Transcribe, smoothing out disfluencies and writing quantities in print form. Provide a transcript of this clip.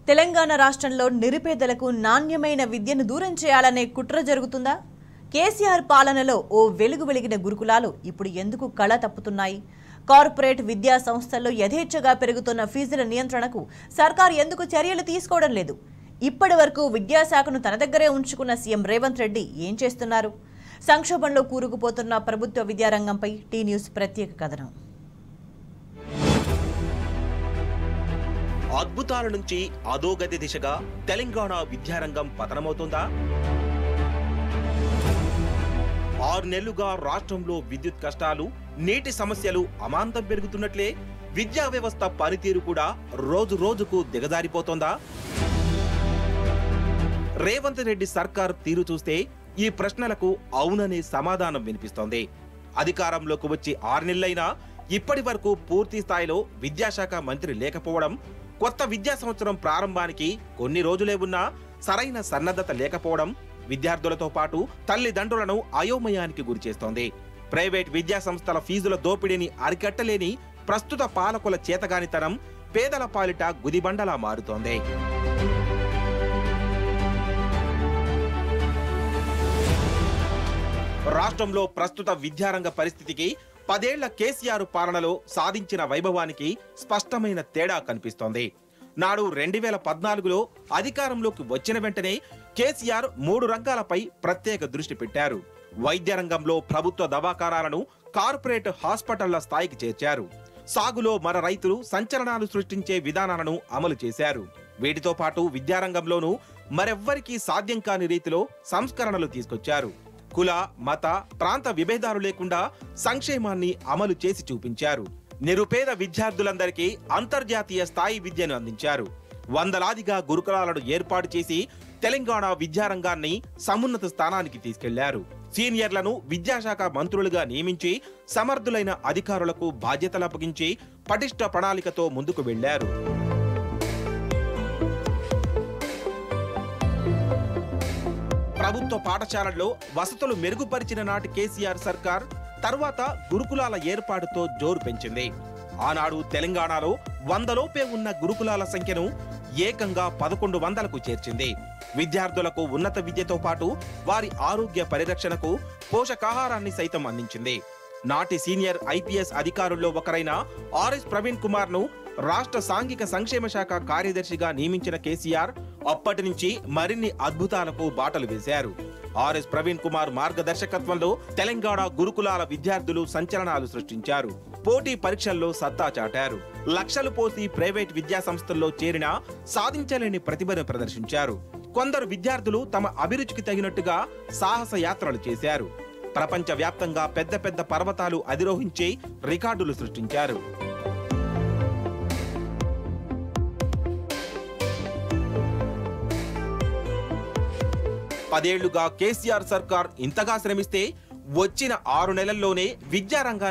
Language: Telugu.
తెలంగాణ రాష్ట్రంలో నిరుపేదలకు నాణ్యమైన విద్యను దూరం చేయాలనే కుట్ర జరుగుతుందా? కేసీఆర్ పాలనలో ఓ వెలుగు వెలిగిన గురుకులాలు ఇప్పుడు ఎందుకు కళ తప్పుతున్నాయి? కార్పొరేట్ విద్యా సంస్థల్లో యథేచ్ఛగా పెరుగుతున్న ఫీజుల నియంత్రణకు సర్కార్ ఎందుకు చర్యలు తీసుకోవడం లేదు? ఇప్పటివరకు విద్యాశాఖను తన దగ్గరే ఉంచుకున్న సీఎం రేవంత్ రెడ్డి ఏం చేస్తున్నారు? సంక్షోభంలో కూరుకుపోతున్న ప్రభుత్వ విద్యారంగంపై టీ న్యూస్ ప్రత్యేక కథనం. అద్భుతాల నుంచి అధోగతి దిశగా తెలంగాణ విద్యారంగం పతనమవుతుందా? 6 నెలలుగా రాష్ట్రంలో విద్యుత్ కష్టాలు, నీటి సమస్యలు అమాంతం పెరుగుతున్నట్లే విద్యా వ్యవస్థ పనితీరు కూడా రోజు రోజుకు దిగజారిపోతోందా? రేవంత్ రెడ్డి సర్కార్ తీరు చూస్తే ఈ ప్రశ్నలకు అవుననే సమాధానం వినిపిస్తోంది. అధికారంలోకి వచ్చి 6 నెలలైనా ఇప్పటి వరకు పూర్తి స్థాయిలో విద్యాశాఖ మంత్రి లేకపోవడం, కొత్త విద్యా సంవత్సరం ప్రారంభానికి కొన్ని రోజులే ఉన్నా సరైన సన్నద్ధత లేకపోవడం విద్యార్థులతో పాటు తల్లిదండ్రులను అయోమయానికి గురిచేస్తోంది. ప్రైవేట్ విద్యా సంస్థల ఫీజుల దోపిడీని అరికట్టలేని ప్రస్తుత పాలకుల చేతగానితనం పేదల పాలిట గుదిబండలా మారుతోంది. రాష్ట్రంలో ప్రస్తుత విద్యారంగ పరిస్థితికి 10 ఏళ్ల కేసీఆర్ పాలనలో సాధించిన వైభవానికి స్పష్టమైన తేడా కనిపిస్తోంది. నాడు 2014లో అధికారంలోకి వచ్చిన వెంటనే కేసీఆర్ 3 రంగాలపై ప్రత్యేక దృష్టి పెట్టారు. వైద్య రంగంలో ప్రభుత్వ దవాఖానాలను కార్పొరేట్ హాస్పిటళ్ల స్థాయికి చేర్చారు. సాగులో మన రైతులు సంచలనాలు సృష్టించే విధానాలను అమలు చేశారు. వీటితో పాటు విద్యారంగంలోనూ మరెవ్వరికీ సాధ్యం కాని రీతిలో సంస్కరణలు తీసుకొచ్చారు. కుల, మత, ప్రాంత విభేదాలు లేకుండా సంక్షేమాన్ని అమలు చేసి చూపించారు. నిరుపేద విద్యార్థులందరికీ అంతర్జాతీయ స్థాయి విద్యను అందించారు. వందలాదిగా గురుకులాలను ఏర్పాటు చేసి తెలంగాణ విద్యారంగాన్ని సమున్నత స్థానానికి తీసుకెళ్లారు. సీనియర్లను విద్యాశాఖ మంత్రులుగా నియమించి సమర్థులైన అధికారులకు బాధ్యతలు అప్పగించి పటిష్ట ప్రణాళికతో ముందుకు వెళ్లారు. ప్రభుత్వ పాఠశాలల్లో వసతులు మెరుగుపరిచిన నాటి కేసీఆర్ సర్కార్ తర్వాత గురుకులాల ఏర్పాటుతో జోరు పెంచింది. ఆనాడు తెలంగాణలో 100 లోపే ఉన్న గురుకులాల సంఖ్యను ఏకంగా 1100కు చేర్చింది. విద్యార్థులకు ఉన్నత విద్యతో పాటు వారి ఆరోగ్య పరిరక్షణకు పోషకాహారాన్ని సైతం అందించింది. నాటి సీనియర్ ఐపీఎస్ అధికారుల్లో ఒకరైన ఆర్ఎస్ ప్రవీణ్ కుమార్ ను రాష్ట్ర సాంఘిక సంక్షేమ శాఖ కార్యదర్శిగా నియమించిన కేసీఆర్ అప్పటి నుంచి మరిన్ని అద్భుతాలకు బాటలు వేశారు. ఆర్ఎస్ ప్రవీణ్ కుమార్ మార్గదర్శకత్వంలో తెలంగాణ గురుకులాల విద్యార్థులు సంచలనాలు సృష్టించారు. పోటీ పరీక్షల్లో సత్తా చాటారు. లక్షలు పోసి ప్రైవేట్ విద్యా సంస్థల్లో చేరినా సాధించలేని ప్రతిభను ప్రదర్శించారు. కొందరు విద్యార్థులు తమ అభిరుచికి తగినట్టుగా సాహస యాత్రలు చేశారు. ప్రపంచ వ్యాప్తంగా పెద్ద పెద్ద పర్వతాలు అధిరోహించి రికార్డులు సృష్టించారు. పదేళ్లుగా కేసీఆర్ సర్కార్ ఇంతగా శ్రమిస్తే వచ్చిన 6 నెలల్లోనే విద్యారంగాన్ని